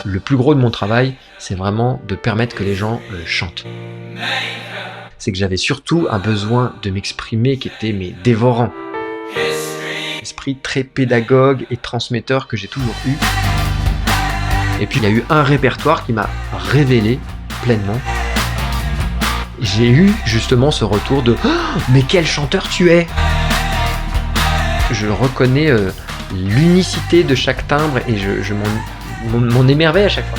le plus gros de mon travail, c'est vraiment de permettre que les gens chantent. C'est que j'avais surtout un besoin de m'exprimer qui était dévorant. Esprit très pédagogue et transmetteur que j'ai toujours eu. Et puis il y a eu un répertoire qui m'a révélé pleinement. J'ai eu justement ce retour de « Oh, mais quel chanteur tu es !» Je reconnais l'unicité de chaque timbre et je m'en émerveille à chaque fois.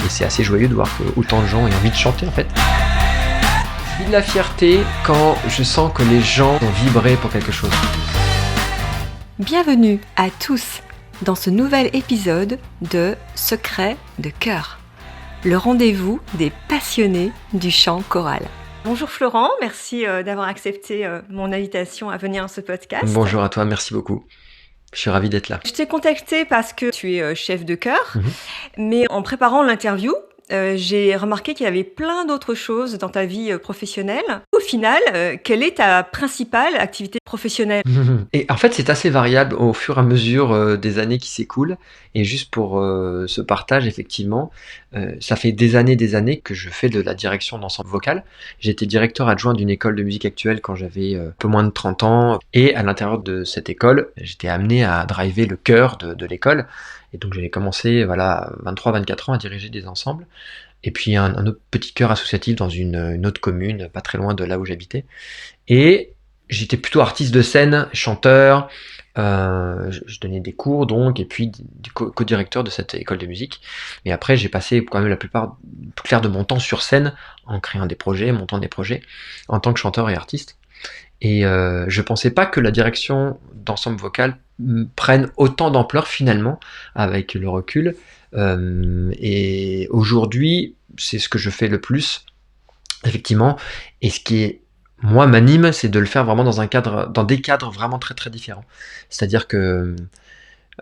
Et c'est assez joyeux de voir qu'autant de gens aient envie de chanter en fait. Je vis de la fierté quand je sens que les gens ont vibré pour quelque chose. Bienvenue à tous dans ce nouvel épisode de Secrets de cœur, le rendez-vous des passionnés du chant choral. Bonjour Florent, merci d'avoir accepté mon invitation à venir à ce podcast. Bonjour à toi, merci beaucoup. Je suis ravi d'être là. Je t'ai contacté parce que tu es chef de chœur, mais en préparant l'interview, j'ai remarqué qu'il y avait plein d'autres choses dans ta vie professionnelle. Au final, quelle est ta principale activité professionnelle ? Et en fait, c'est assez variable au fur et à mesure des années qui s'écoulent. Et juste pour ce partage, effectivement, ça fait des années que je fais de la direction d'ensemble vocal. J'ai été directeur adjoint d'une école de musique actuelle quand j'avais un peu moins de 30 ans. Et à l'intérieur de cette école, j'étais amené à driver le cœur de l'école. Et donc j'avais commencé à 23-24 ans à diriger des ensembles. Et puis un autre petit chœur associatif dans une autre commune, pas très loin de là où j'habitais. Et j'étais plutôt artiste de scène, chanteur, je donnais des cours donc, et puis co-directeur de cette école de musique. Et après j'ai passé quand même la plupart, tout clair de mon temps sur scène, en créant des projets, montant des projets, en tant que chanteur et artiste. Et je pensais pas que la direction d'ensemble vocal prenne autant d'ampleur finalement, avec le recul. Et aujourd'hui, c'est ce que je fais le plus, effectivement. Et ce qui moi m'anime, c'est de le faire vraiment dans des cadres vraiment très très différents. C'est-à-dire que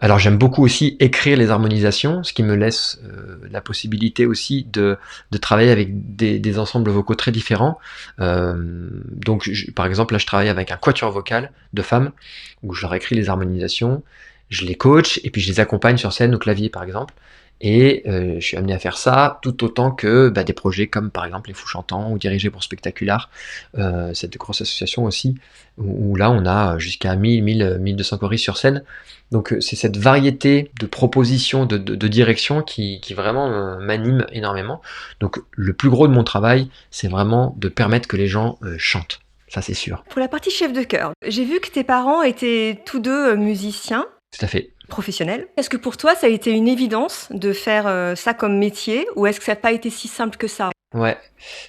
alors j'aime beaucoup aussi écrire les harmonisations, ce qui me laisse la possibilité aussi de travailler avec des ensembles vocaux très différents. Donc par exemple là je travaille avec un quatuor vocal de femmes, où je leur écris les harmonisations, je les coach et puis je les accompagne sur scène au clavier par exemple. Et je suis amené à faire ça tout autant que des projets comme par exemple les Fous Chantants ou Dirigés pour Spectacular, cette grosse association aussi, où là on a jusqu'à 1200 choristes sur scène. Donc c'est cette variété de propositions, de direction qui vraiment m'anime énormément. Donc le plus gros de mon travail, c'est vraiment de permettre que les gens chantent, ça c'est sûr. Pour la partie chef de chœur, j'ai vu que tes parents étaient tous deux musiciens. Tout à fait. Professionnel. Est-ce que pour toi, ça a été une évidence de faire ça comme métier ou est-ce que ça n'a pas été si simple que ça ? Ouais,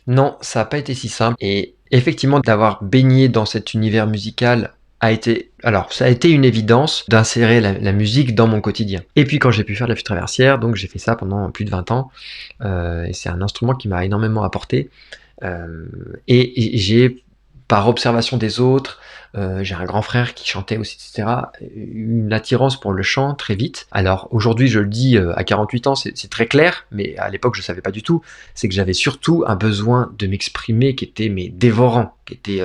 non, ça n'a pas été si simple. Et effectivement, d'avoir baigné dans cet univers musical ça a été une évidence d'insérer la musique dans mon quotidien. Et puis quand j'ai pu faire de la flûte traversière, donc j'ai fait ça pendant plus de 20 ans. Et c'est un instrument qui m'a énormément apporté. Et j'ai, par observation des autres, j'ai un grand frère qui chantait aussi, etc., une attirance pour le chant très vite. Alors aujourd'hui je le dis à 48 ans, c'est très clair, mais à l'époque je savais pas du tout. C'est que j'avais surtout un besoin de m'exprimer qui était dévorant, qui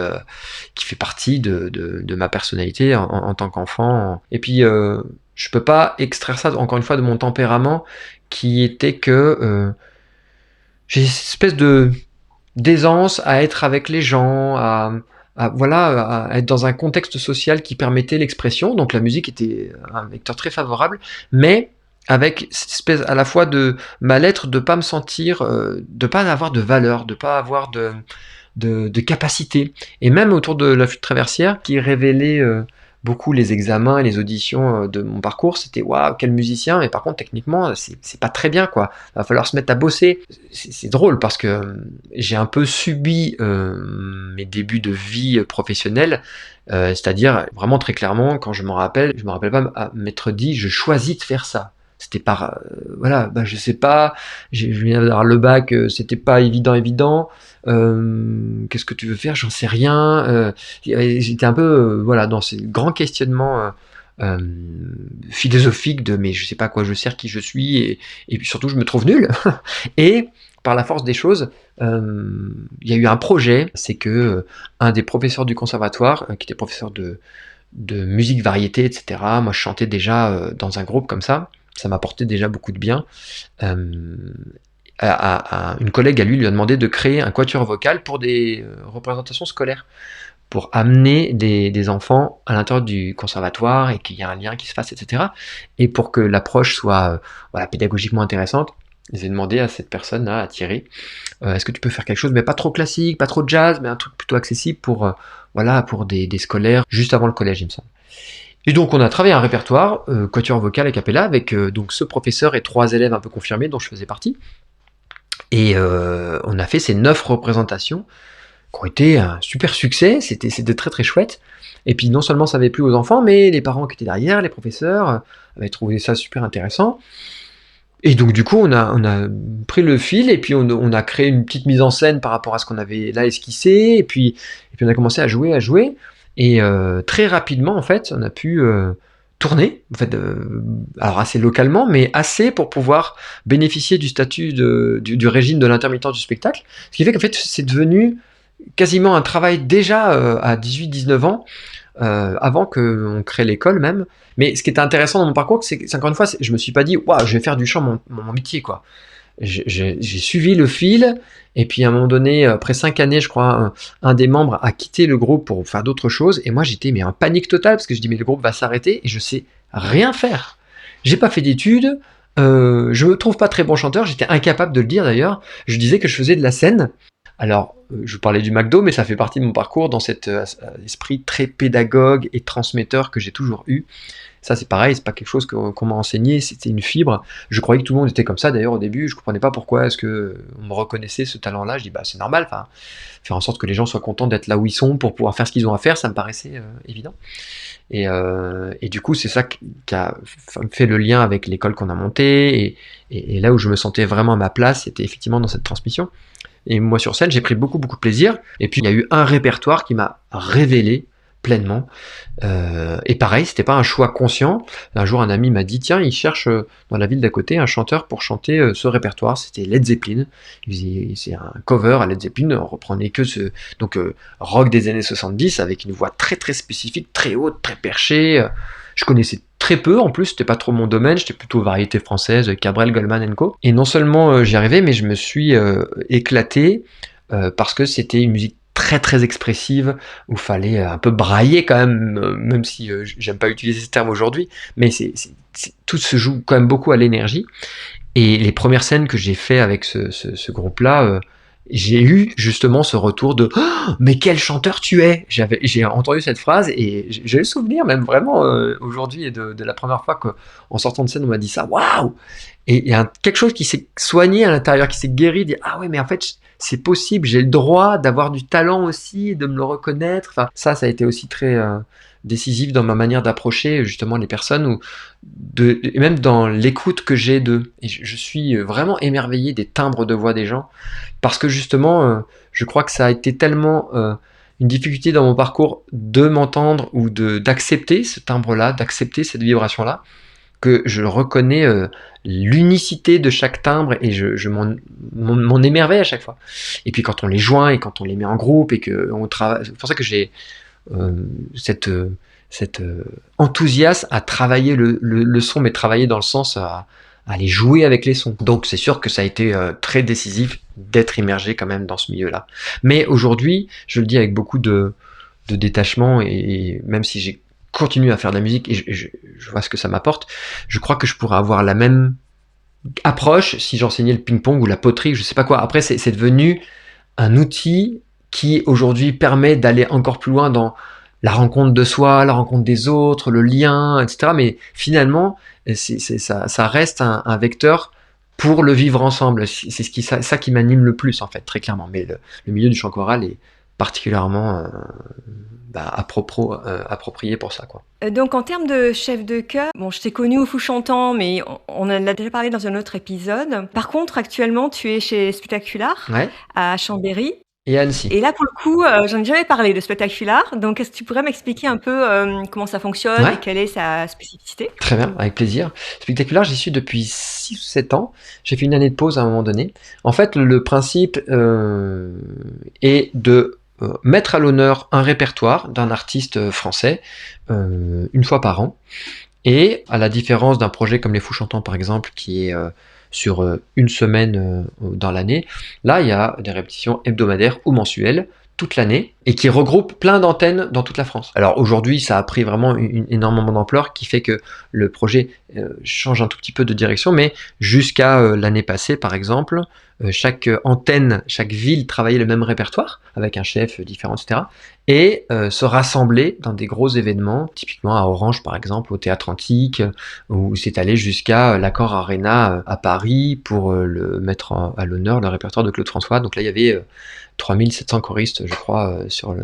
fait partie de ma personnalité en tant qu'enfant. Et puis je peux pas extraire ça encore une fois de mon tempérament, qui était que j'ai cette espèce d'aisance à être avec les gens, à être dans un contexte social qui permettait l'expression. Donc la musique était un vecteur très favorable, mais avec cette espèce à la fois de mal-être, de pas me sentir, de pas avoir de valeur, de pas avoir de capacité. Et même autour de la flûte traversière, qui révélait beaucoup les examens et les auditions de mon parcours, c'était waouh, quel musicien, mais par contre techniquement c'est pas très bien quoi, va falloir se mettre à bosser. C'est drôle parce que j'ai un peu subi mes débuts de vie professionnelle, c'est-à-dire vraiment très clairement, quand je me rappelle pas m'être dit je choisis de faire ça. C'était par je sais pas, je viens d'avoir le bac, c'était pas évident. Qu'est-ce que tu veux faire, j'en sais rien. J'étais un peu dans ces grands questionnements philosophiques de mais je sais pas à quoi je sers, qui je suis, et puis surtout je me trouve nul. Et par la force des choses, il y a eu un projet, c'est que un des professeurs du conservatoire, qui était professeur de musique variété, etc., moi je chantais déjà dans un groupe comme ça, ça m'apportait déjà beaucoup de bien. Une collègue à lui a demandé de créer un quatuor vocal pour des représentations scolaires, pour amener des enfants à l'intérieur du conservatoire et qu'il y ait un lien qui se fasse, etc. Et pour que l'approche soit pédagogiquement intéressante, j'ai demandé à cette personne-là, à Thierry, est-ce que tu peux faire quelque chose, mais pas trop classique, pas trop jazz, mais un truc plutôt accessible pour des scolaires juste avant le collège, il me semble. Et donc on a travaillé un répertoire, quatuor vocal a cappella, avec donc ce professeur et 3 élèves un peu confirmés dont je faisais partie. Et on a fait ces 9 représentations qui ont été un super succès, c'était très très chouette. Et puis non seulement ça avait plu aux enfants, mais les parents qui étaient derrière, les professeurs, avaient trouvé ça super intéressant. Et donc du coup on a pris le fil et puis on a créé une petite mise en scène par rapport à ce qu'on avait là esquissé, et puis on a commencé à jouer, et très rapidement en fait on a pu tourner, en fait, alors assez localement, mais assez pour pouvoir bénéficier du statut du régime de l'intermittent du spectacle, ce qui fait qu'en fait c'est devenu quasiment un travail déjà à 18-19 ans, avant qu'on crée l'école même. Mais ce qui était intéressant dans mon parcours, c'est qu'encore une fois, je me suis pas dit, waouh, je vais faire du chant mon métier, quoi. J'ai suivi le fil, et puis à un moment donné, après 5 années, je crois, un des membres a quitté le groupe pour faire d'autres choses, et moi j'étais en panique totale, parce que je dis, mais le groupe va s'arrêter, et je sais rien faire. J'ai pas fait d'études, je me trouve pas très bon chanteur, j'étais incapable de le dire d'ailleurs, je disais que je faisais de la scène. Alors, je parlais du McDo, mais ça fait partie de mon parcours dans cet esprit très pédagogue et transmetteur que j'ai toujours eu. Ça, c'est pareil, c'est pas quelque chose qu'on m'a enseigné, c'était une fibre. Je croyais que tout le monde était comme ça, d'ailleurs, au début, je comprenais pas pourquoi est-ce que on me reconnaissait ce talent-là. Je dis, bah, c'est normal, enfin, faire en sorte que les gens soient contents d'être là où ils sont pour pouvoir faire ce qu'ils ont à faire, ça me paraissait évident. Et du coup, c'est ça qui a fait le lien avec l'école qu'on a montée, et là où je me sentais vraiment à ma place, c'était effectivement dans cette transmission. Et moi, sur scène, j'ai pris beaucoup de plaisir. Et puis, il y a eu un répertoire qui m'a révélé pleinement. Et pareil, c'était pas un choix conscient. Un jour, un ami m'a dit, tiens, il cherche dans la ville d'à côté un chanteur pour chanter ce répertoire. C'était Led Zeppelin. C'est un cover à Led Zeppelin. On reprenait que ce rock des années 70 avec une voix très très spécifique, très haute, très perchée. Je connaissais très peu, en plus, c'était pas trop mon domaine, j'étais plutôt variété française, Cabrel, Goldman & Co. Et non seulement j'y arrivais, mais je me suis éclaté, parce que c'était une musique très très expressive, où il fallait un peu brailler quand même si j'aime pas utiliser ce terme aujourd'hui, mais tout se joue quand même beaucoup à l'énergie. Et les premières scènes que j'ai fait avec ce groupe-là, j'ai eu justement ce retour de oh, mais quel chanteur tu es. J'ai entendu cette phrase, et j'ai le souvenir même vraiment aujourd'hui de la première fois qu'en sortant de scène on m'a dit ça, waouh. Et il y a quelque chose qui s'est soigné à l'intérieur, qui s'est guéri, dit ah ouais, mais en fait c'est possible, j'ai le droit d'avoir du talent aussi, de me le reconnaître. Enfin, ça a été aussi très décisif dans ma manière d'approcher justement les personnes, et même dans l'écoute que j'ai d'eux. Et je suis vraiment émerveillé des timbres de voix des gens, parce que justement, je crois que ça a été tellement une difficulté dans mon parcours de m'entendre, ou d'accepter ce timbre-là, d'accepter cette vibration-là, que je reconnais l'unicité de chaque timbre, et je m'en émerveille à chaque fois. Et puis quand on les joint, et quand on les met en groupe, et qu'on travaille, c'est pour ça que j'ai cet enthousiasme à travailler le son, mais travailler dans le sens à aller jouer avec les sons. Donc c'est sûr que ça a été très décisif d'être immergé quand même dans ce milieu-là. Mais aujourd'hui, je le dis avec beaucoup de détachement, et même si j'ai continué à faire de la musique, et je vois ce que ça m'apporte, je crois que je pourrais avoir la même approche si j'enseignais le ping-pong ou la poterie, je sais pas quoi. Après, c'est devenu un outil qui aujourd'hui permet d'aller encore plus loin dans la rencontre de soi, la rencontre des autres, le lien, etc. Mais finalement, ça reste un vecteur pour le vivre ensemble. C'est ça qui m'anime le plus, en fait, très clairement. Mais le milieu du chant choral est particulièrement approprié pour ça, quoi. Donc en termes de chef de chœur, bon, je t'ai connu au Fou Chantant, mais on en a déjà parlé dans un autre épisode. Par contre, actuellement, tu es chez Spectacular, Ouais. à Chambéry. Et à Annecy. Et là, pour le coup, j'en ai jamais parlé de Spectacular. Donc, est-ce que tu pourrais m'expliquer un peu comment ça fonctionne, Ouais. et quelle est sa spécificité? Très bien, avec plaisir. Spectacular, j'y suis depuis 6 ou 7 ans. J'ai fait une année de pause à un moment donné. En fait, le principe est de mettre à l'honneur un répertoire d'un artiste français une fois par an. Et à la différence d'un projet comme Les Fous Chantants par exemple, qui est sur une semaine dans l'année, là il y a des répétitions hebdomadaires ou mensuelles toute l'année et qui regroupe plein d'antennes dans toute la France. Alors aujourd'hui, ça a pris vraiment énormément d'ampleur qui fait que le projet change un tout petit peu de direction, mais jusqu'à l'année passée, par exemple, chaque antenne, chaque ville travaillait le même répertoire avec un chef différent, etc. Et se rassembler dans des gros événements, typiquement à Orange, par exemple, au Théâtre Antique, où c'est allé jusqu'à l'Accor Arena à Paris pour le mettre à l'honneur le répertoire de Claude François. Donc là, il y avait 3700 choristes, je crois, sur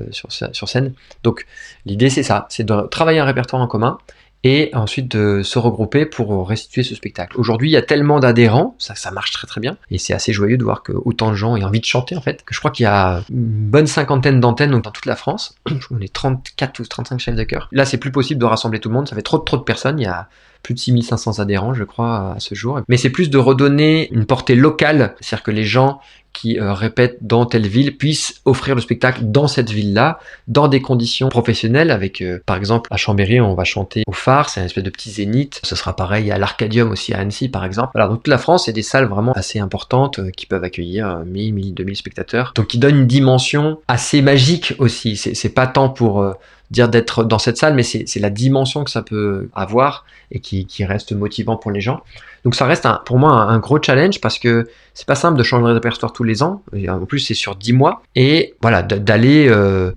scène. Donc l'idée, c'est ça, c'est de travailler un répertoire en commun et ensuite de se regrouper pour restituer ce spectacle. Aujourd'hui, il y a tellement d'adhérents, ça marche très très bien, et c'est assez joyeux de voir que autant de gens aient envie de chanter en fait, que je crois qu'il y a une bonne cinquantaine d'antennes dans toute la France. On est 34 ou 35 chefs de chœur. Là, c'est plus possible de rassembler tout le monde, ça fait trop de personnes, il y a plus de 6500 adhérents, je crois, à ce jour. Mais c'est plus de redonner une portée locale, c'est-à-dire que les gens qui répètent dans telle ville puissent offrir le spectacle dans cette ville-là, dans des conditions professionnelles, avec, par exemple, à Chambéry, on va chanter au Phare, c'est un espèce de petit zénith. Ce sera pareil à l'Arcadium aussi à Annecy, par exemple. Alors, dans toute la France, il y a des salles vraiment assez importantes qui peuvent accueillir 1000, 2000 spectateurs. Donc, qui donnent une dimension assez magique aussi. C'est pas tant pour dire d'être dans cette salle, mais c'est la dimension que ça peut avoir et qui reste motivant pour les gens. Donc ça reste pour moi un gros challenge parce que c'est pas simple de changer de répertoire tous les ans. Et en plus, c'est sur 10 mois. Et voilà, d'aller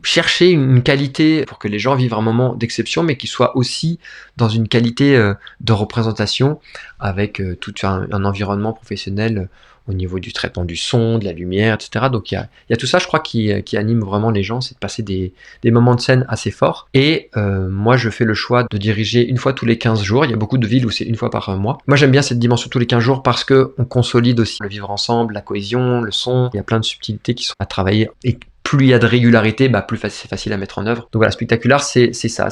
chercher une qualité pour que les gens vivent un moment d'exception, mais qui soit aussi dans une qualité de représentation avec tout un environnement professionnel au niveau du traitement du son, de la lumière, etc. Donc il y a tout ça, je crois, qui anime vraiment les gens, c'est de passer des moments de scène assez forts. Et moi, je fais le choix de diriger une fois tous les 15 jours. Il y a beaucoup de villes où c'est une fois par mois. Moi, j'aime bien cette dimension tous les 15 jours parce qu'on consolide aussi le vivre ensemble, la cohésion, le son. Il y a plein de subtilités qui sont à travailler. Et plus il y a de régularité, plus c'est facile à mettre en œuvre. Donc voilà, Spectacular, c'est ça.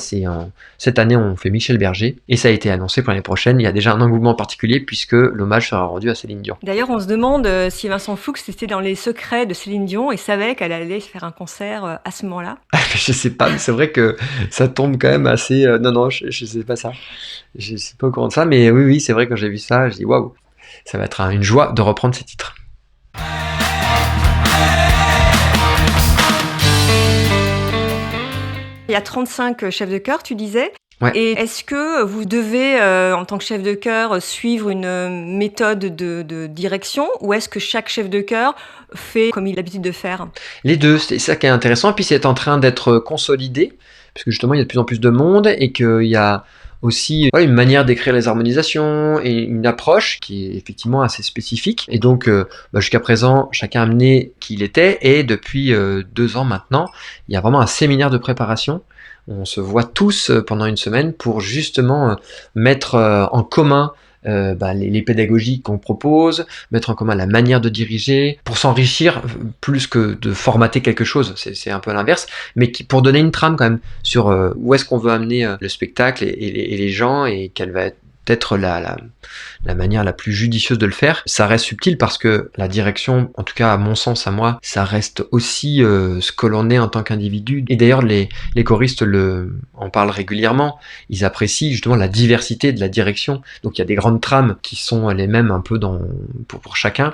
Cette année, on fait Michel Berger et ça a été annoncé pour l'année prochaine. Il y a déjà un engouement particulier puisque l'hommage sera rendu à Céline Dion. D'ailleurs, on se demande si Vincent Fuchs était dans les secrets de Céline Dion et savait qu'elle allait faire un concert à ce moment-là. Je sais pas, mais c'est vrai que ça tombe quand même assez... Non, je sais pas ça. Je suis pas au courant de ça, mais oui, c'est vrai que quand j'ai vu ça, je dis waouh, ça va être une joie de reprendre ces titres. Il y a 35 chefs de chœur, tu disais. Ouais. Et est-ce que vous devez, en tant que chef de chœur, suivre une méthode de direction ou est-ce que chaque chef de chœur fait comme il a l'habitude de faire ? Les deux, c'est ça qui est intéressant. Et puis c'est en train d'être consolidé, parce que justement il y a de plus en plus de monde et qu'il y a aussi une manière d'écrire les harmonisations et une approche qui est effectivement assez spécifique. Et donc jusqu'à présent, chacun a amené qui il était et depuis 2 ans maintenant, il y a vraiment un séminaire de préparation. On se voit tous pendant une semaine pour justement mettre en commun les pédagogies qu'on propose, mettre en commun la manière de diriger, pour s'enrichir plus que de formater quelque chose, c'est un peu l'inverse, mais pour donner une trame quand même sur où est-ce qu'on veut amener le spectacle et les gens et quelle va être la manière la plus judicieuse de le faire. Ça reste subtil parce que la direction, en tout cas à mon sens, à moi, ça reste aussi ce que l'on est en tant qu'individu. Et d'ailleurs, les choristes en parlent régulièrement. Ils apprécient justement la diversité de la direction. Donc il y a des grandes trames qui sont les mêmes un peu pour chacun.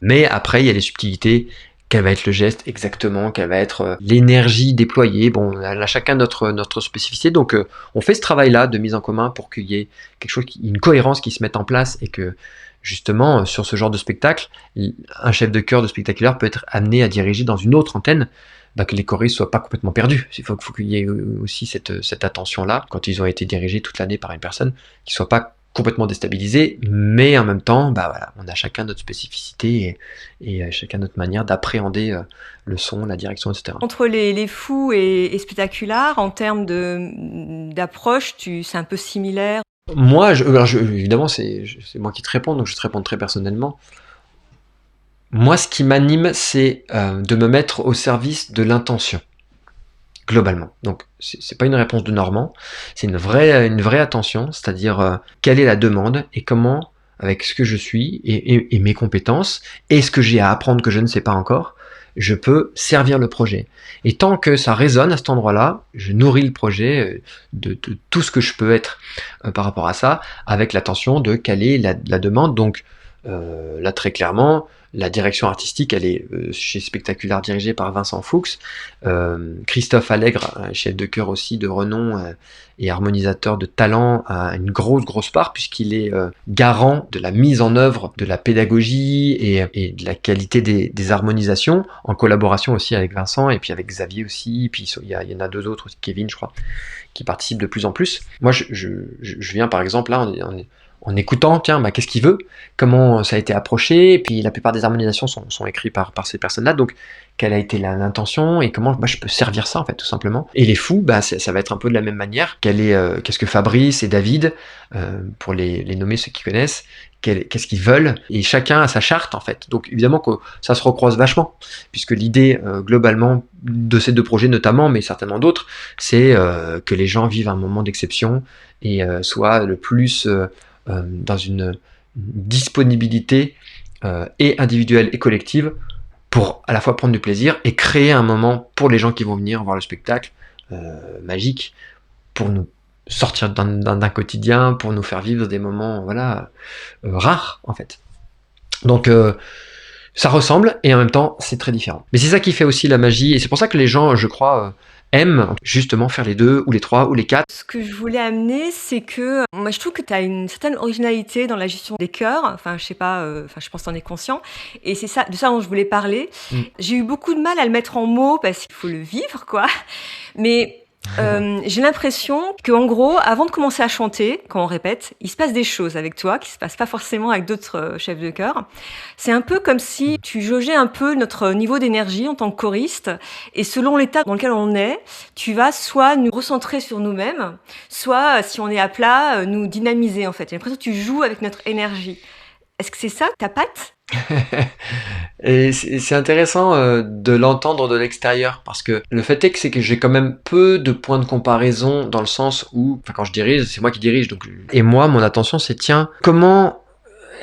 Mais après, il y a les subtilités. Quel va être le geste exactement, quelle va être l'énergie déployée. Bon, on a chacun notre spécificité, donc on fait ce travail-là de mise en commun pour qu'il y ait quelque chose, une cohérence qui se mette en place et que justement sur ce genre de spectacle, un chef de chœur de Spectaculaire peut être amené à diriger dans une autre antenne, que les choristes soient pas complètement perdus. Il faut qu'il y ait aussi cette attention-là quand ils ont été dirigés toute l'année par une personne, qu'ils soient pas complètement déstabilisé, mais en même temps, on a chacun notre spécificité et chacun notre manière d'appréhender le son, la direction, etc. Entre les fous et Spectaculaire, en termes d'approche, c'est un peu similaire. Moi, évidemment, c'est moi qui te réponds, donc je te réponds très personnellement. Moi, ce qui m'anime, c'est de me mettre au service de l'intention. Globalement. Donc, c'est pas une réponse de Normand, c'est une vraie attention, c'est-à-dire quelle est la demande et comment, avec ce que je suis et mes compétences et ce que j'ai à apprendre que je ne sais pas encore, je peux servir le projet. Et tant que ça résonne à cet endroit-là, je nourris le projet de tout ce que je peux être par rapport à ça, avec l'attention de caler la demande. Donc là, très clairement, la direction artistique, elle est chez Spectaculaire dirigée par Vincent Fuchs. Christophe Allègre, chef de chœur aussi de renom et harmonisateur de talent, a une grosse part puisqu'il est garant de la mise en œuvre de la pédagogie et de la qualité des harmonisations, en collaboration aussi avec Vincent et puis avec Xavier aussi. Puis il y en a deux autres, Kevin je crois, qui participent de plus en plus. Moi je viens par exemple là, en écoutant, tiens, qu'est-ce qu'il veut, comment ça a été approché, et puis la plupart des harmonisations sont écrites par ces personnes-là, donc quelle a été l'intention, et comment je peux servir ça, en fait, tout simplement. Et les fous, ça va être un peu de la même manière, qu'est-ce que Fabrice et David, pour les nommer ceux qui connaissent, qu'est-ce qu'ils veulent, et chacun a sa charte, en fait. Donc évidemment que ça se recroise vachement, puisque l'idée, globalement, de ces deux projets notamment, mais certainement d'autres, c'est que les gens vivent un moment d'exception, et soient le plus... dans une disponibilité et individuelle et collective pour à la fois prendre du plaisir et créer un moment pour les gens qui vont venir voir le spectacle magique, pour nous sortir d'un quotidien, pour nous faire vivre des moments rares en fait. Donc ça ressemble et en même temps c'est très différent. Mais c'est ça qui fait aussi la magie et c'est pour ça que les gens, je crois, aiment justement faire les deux ou les trois ou les quatre. Ce que je voulais amener, c'est que moi je trouve que tu as une certaine originalité dans la gestion des chœurs. Enfin, je sais pas, je pense que tu en es conscient. Et c'est ça, de ça dont je voulais parler. J'ai eu beaucoup de mal à le mettre en mots parce qu'il faut le vivre, quoi. Mais j'ai l'impression qu'en gros, avant de commencer à chanter, quand on répète, il se passe des choses avec toi qui se passent pas forcément avec d'autres chefs de chœur. C'est un peu comme si tu jaugeais un peu notre niveau d'énergie en tant que choriste, et selon l'état dans lequel on est, tu vas soit nous recentrer sur nous-mêmes, soit, si on est à plat, nous dynamiser en fait. J'ai l'impression que tu joues avec notre énergie. Est-ce que c'est ça, ta patte ? Et c'est intéressant de l'entendre de l'extérieur parce que le fait est que c'est que j'ai quand même peu de points de comparaison dans le sens où, quand je dirige, c'est moi qui dirige, donc et moi mon attention c'est tiens comment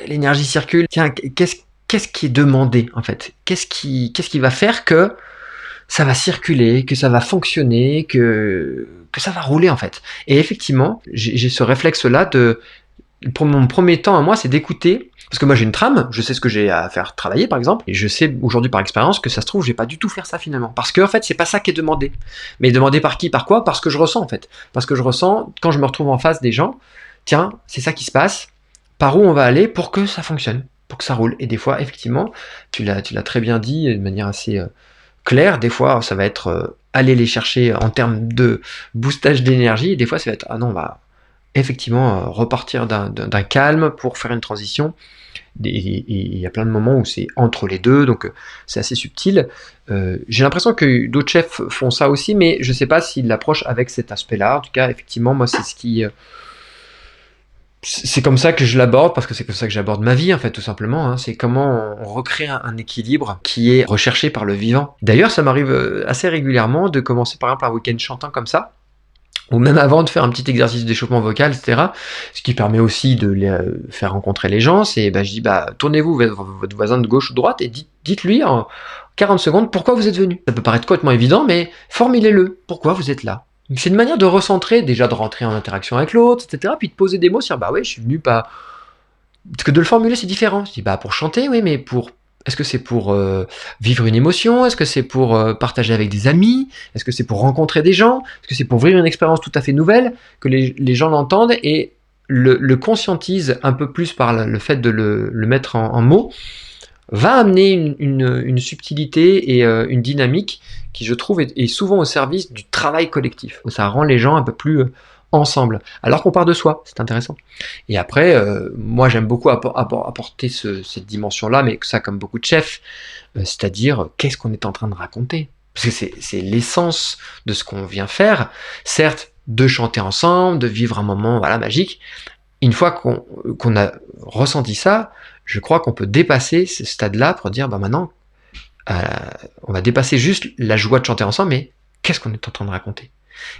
l'énergie circule, tiens qu'est-ce qui est demandé en fait, qu'est-ce qui va faire que ça va circuler, que ça va fonctionner, que ça va rouler en fait. Et effectivement j'ai ce réflexe là pour mon premier temps à moi, c'est d'écouter, parce que moi j'ai une trame, je sais ce que j'ai à faire travailler par exemple, et je sais aujourd'hui par expérience que ça se trouve, je vais pas du tout faire ça finalement, parce que en fait c'est pas ça qui est demandé. Mais demandé par qui, par quoi ? Parce que je ressens en fait, parce que je ressens quand je me retrouve en face des gens, tiens, c'est ça qui se passe, par où on va aller pour que ça fonctionne, pour que ça roule. Et des fois effectivement, tu l'as très bien dit de manière assez claire, des fois ça va être aller les chercher en termes de boostage d'énergie, et des fois ça va être ah non, on va effectivement repartir d'un calme pour faire une transition. Et il y a plein de moments où c'est entre les deux, donc c'est assez subtil. J'ai l'impression que d'autres chefs font ça aussi, mais je sais pas s'ils l'approchent avec cet aspect-là. En tout cas, effectivement, moi, c'est comme ça que je l'aborde, parce que c'est comme ça que j'aborde ma vie, en fait, tout simplement. Hein. C'est comment on recrée un équilibre qui est recherché par le vivant. D'ailleurs, ça m'arrive assez régulièrement de commencer, par exemple, un week-end chantant comme ça, ou même avant de faire un petit exercice d'échauffement vocal, etc. Ce qui permet aussi de les faire rencontrer les gens, c'est, je dis, tournez-vous vers votre voisin de gauche ou de droite et dites-lui en 40 secondes pourquoi vous êtes venu. Ça peut paraître complètement évident, mais formulez-le. Pourquoi vous êtes là ? C'est une manière de recentrer, déjà de rentrer en interaction avec l'autre, etc. Puis de poser des mots sur, ouais, je suis venu pas... Parce que de le formuler, c'est différent. Je dis, pour chanter, oui, mais est-ce que c'est pour vivre une émotion ? Est-ce que c'est pour partager avec des amis ? Est-ce que c'est pour rencontrer des gens ? Est-ce que c'est pour vivre une expérience tout à fait nouvelle ? Que les gens l'entendent et le conscientisent un peu plus par le fait de le mettre en mots, va amener une subtilité et une dynamique qui, je trouve, est souvent au service du travail collectif. Ça rend les gens un peu plus ensemble, alors qu'on part de soi, c'est intéressant. Et après, moi j'aime beaucoup apporter cette dimension-là, mais ça comme beaucoup de chefs, c'est-à-dire qu'est-ce qu'on est en train de raconter ? Parce que c'est l'essence de ce qu'on vient faire, certes, de chanter ensemble, de vivre un moment magique. Une fois qu'on a ressenti ça, je crois qu'on peut dépasser ce stade-là pour dire, maintenant, on va dépasser juste la joie de chanter ensemble, mais qu'est-ce qu'on est en train de raconter ?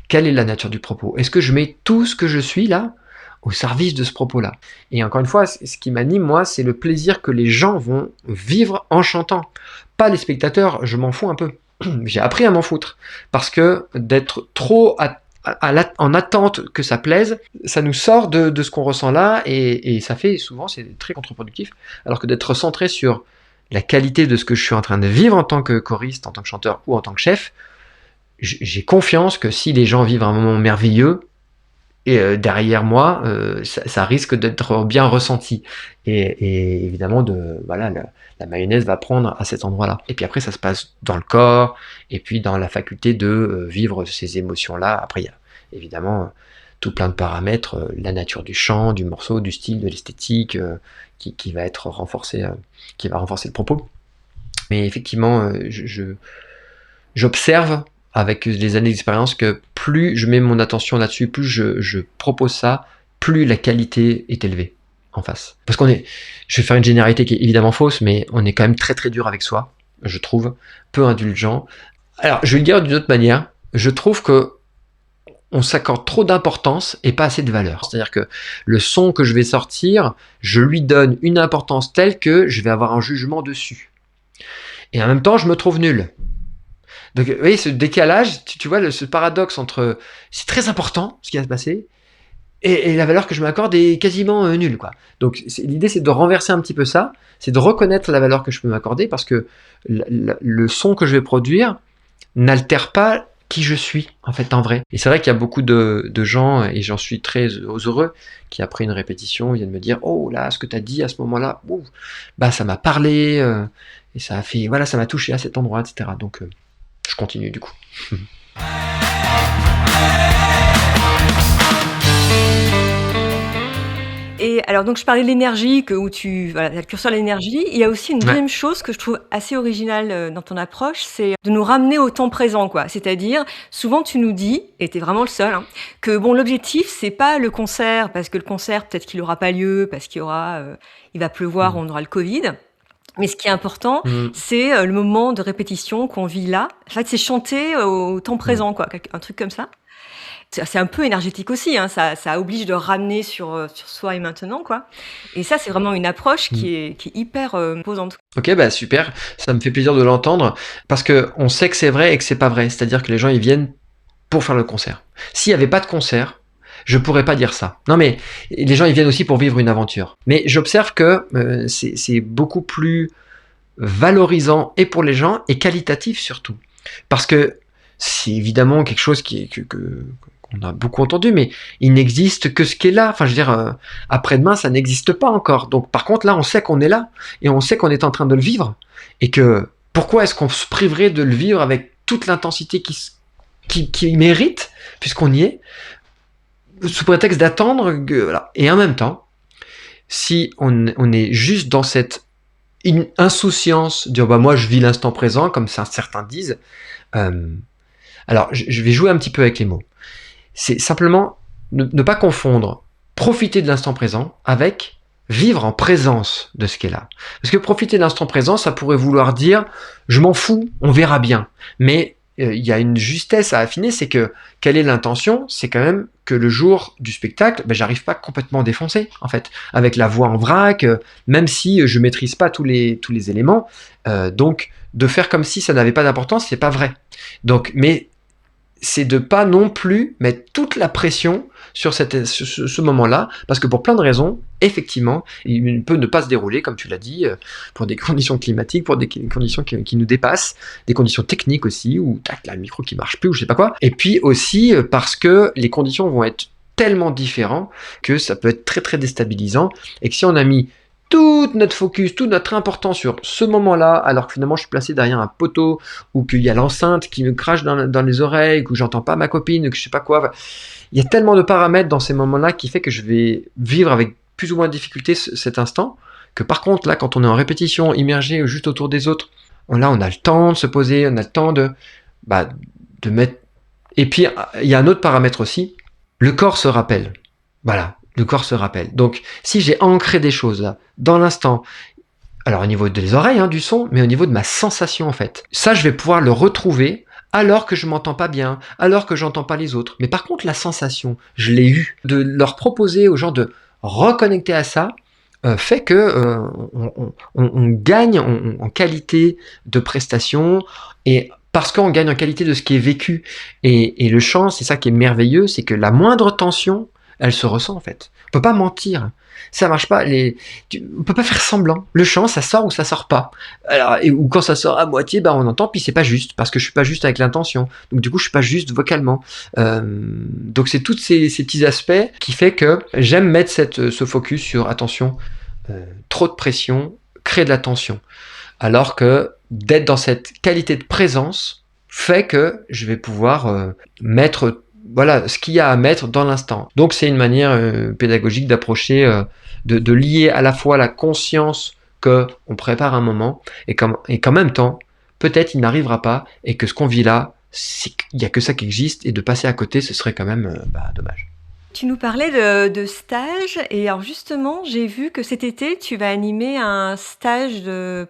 Quelle est la nature du propos ? Est-ce que je mets tout ce que je suis là au service de ce propos-là ? Et encore une fois, ce qui m'anime, moi, c'est le plaisir que les gens vont vivre en chantant. pas les spectateurs, je m'en fous un peu. J'ai appris à m'en foutre. Parce que d'être trop en attente que ça plaise, ça nous sort de ce qu'on ressent là, et ça fait souvent, c'est très contre-productif. Alors que d'être centré sur la qualité de ce que je suis en train de vivre en tant que choriste, en tant que chanteur ou en tant que chef, j'ai confiance que si les gens vivent un moment merveilleux, et derrière moi, ça risque d'être bien ressenti. Et évidemment, voilà, la mayonnaise va prendre à cet endroit-là. Et puis après, ça se passe dans le corps, et puis dans la faculté de vivre ces émotions-là. Après, il y a évidemment tout plein de paramètres, la nature du chant, du morceau, du style, de l'esthétique, qui va être renforcé, qui va renforcer le propos. Mais effectivement, j'observe avec les années d'expérience que plus je mets mon attention là-dessus, plus je propose ça, plus la qualité est élevée en face. Parce je vais faire une généralité qui est évidemment fausse, mais on est quand même très très dur avec soi, je trouve, peu indulgent. Alors, je vais le dire d'une autre manière, je trouve que on s'accorde trop d'importance et pas assez de valeur. C'est-à-dire que le son que je vais sortir, je lui donne une importance telle que je vais avoir un jugement dessus. Et en même temps, je me trouve nul. Donc, vous voyez, ce décalage, tu vois, ce paradoxe entre c'est très important ce qui va se passer et la valeur que je m'accorde est quasiment nulle, quoi. Donc, l'idée, c'est de renverser un petit peu ça, c'est de reconnaître la valeur que je peux m'accorder parce que le son que je vais produire n'altère pas qui je suis, en fait, en vrai. Et c'est vrai qu'il y a beaucoup de gens, et j'en suis très heureux, qui après une répétition viennent me dire « Oh là, ce que tu as dit à ce moment-là, bah, ça m'a parlé, et ça a fait, voilà, ça m'a touché à cet endroit, etc. » Donc, je continue du coup. Et alors, donc je parlais de l'énergie, où voilà, tu as le curseur de l'énergie. Il y a aussi une deuxième chose que je trouve assez originale dans ton approche, c'est de nous ramener au temps présent, quoi. C'est-à-dire, souvent tu nous dis, et tu es vraiment le seul, hein, que bon, l'objectif, c'est pas le concert, parce que le concert, peut-être qu'il aura pas lieu, parce qu'il va pleuvoir, on aura le Covid. Mais ce qui est important, c'est le moment de répétition qu'on vit là. En fait, c'est chanter au temps présent, quoi, un truc comme ça. C'est un peu énergétique aussi, hein, ça oblige de ramener sur soi et maintenant, quoi. Et ça, c'est vraiment une approche qui est hyper posante. Ok, bah super, ça me fait plaisir de l'entendre, parce qu'on sait que c'est vrai et que c'est pas vrai. C'est-à-dire que les gens, ils viennent pour faire le concert. S'il n'y avait pas de concert, je pourrais pas dire ça. Non mais, les gens, ils viennent aussi pour vivre une aventure. Mais j'observe que c'est beaucoup plus valorisant et pour les gens, et qualitatif surtout. Parce que c'est évidemment quelque chose qu'on a beaucoup entendu, mais il n'existe que ce qui est là. Enfin, je veux dire, après-demain, ça n'existe pas encore. Donc, par contre, là, on sait qu'on est là, et on sait qu'on est en train de le vivre, et que pourquoi est-ce qu'on se priverait de le vivre avec toute l'intensité qui mérite, puisqu'on y est, sous prétexte d'attendre, voilà. Et en même temps, si on est juste dans cette insouciance, dire bah moi je vis l'instant présent, comme certains disent, alors je vais jouer un petit peu avec les mots. C'est simplement ne pas confondre profiter de l'instant présent avec vivre en présence de ce qui est là. Parce que profiter de l'instant présent, ça pourrait vouloir dire je m'en fous, on verra bien. Mais il y a une justesse à affiner, c'est que quelle est l'intention? C'est quand même que le jour du spectacle, j'arrive pas complètement défoncé, en fait, avec la voix en vrac, même si je maîtrise pas tous les éléments. Donc, de faire comme si ça n'avait pas d'importance, c'est pas vrai. Donc, mais c'est de pas non plus mettre toute la pression sur ce moment-là, parce que pour plein de raisons, effectivement, il peut ne pas se dérouler, comme tu l'as dit, pour des conditions climatiques, pour des conditions qui nous dépassent, des conditions techniques aussi, ou tac, là, le micro qui marche plus, ou je sais pas quoi, et puis aussi parce que les conditions vont être tellement différentes que ça peut être très très déstabilisant, et que si on a mis toute notre focus, toute notre importance sur ce moment-là, alors que finalement je suis placé derrière un poteau, ou qu'il y a l'enceinte qui me crache dans les oreilles, que j'entends pas ma copine, que je sais pas quoi. Il y a tellement de paramètres dans ces moments-là qui fait que je vais vivre avec plus ou moins de difficulté cet instant, que par contre là, quand on est en répétition, immergé juste autour des autres, là on a le temps de se poser, on a le temps de mettre... Et puis il y a un autre paramètre aussi, le corps se rappelle. Voilà. Le corps se rappelle. Donc, si j'ai ancré des choses là, dans l'instant, alors au niveau des oreilles, du son, mais au niveau de ma sensation en fait, ça je vais pouvoir le retrouver alors que je m'entends pas bien, alors que j'entends pas les autres. Mais par contre, la sensation, je l'ai eue. De leur proposer aux gens de reconnecter à ça, fait que on gagne en qualité de prestation et parce qu'on gagne en qualité de ce qui est vécu. Et le chant, c'est ça qui est merveilleux, c'est que la moindre tension, elle se ressent en fait. On peut pas mentir. Ça marche pas. On peut pas faire semblant. Le chant, ça sort ou ça sort pas. Alors, ou quand ça sort à moitié, bah on entend, puis c'est pas juste parce que je suis pas juste avec l'intention. Donc du coup, je suis pas juste vocalement. Donc c'est tous ces petits aspects qui fait que j'aime mettre ce focus sur attention. Trop de pression crée de la tension. Alors que d'être dans cette qualité de présence fait que je vais pouvoir mettre voilà ce qu'il y a à mettre dans l'instant. Donc c'est une manière pédagogique d'approcher, de lier à la fois la conscience que on prépare un moment et qu'en même temps, peut-être il n'arrivera pas et que ce qu'on vit là, il n'y a que ça qui existe et de passer à côté, ce serait quand même dommage. Tu nous parlais de stage et alors justement, j'ai vu que cet été, tu vas animer un stage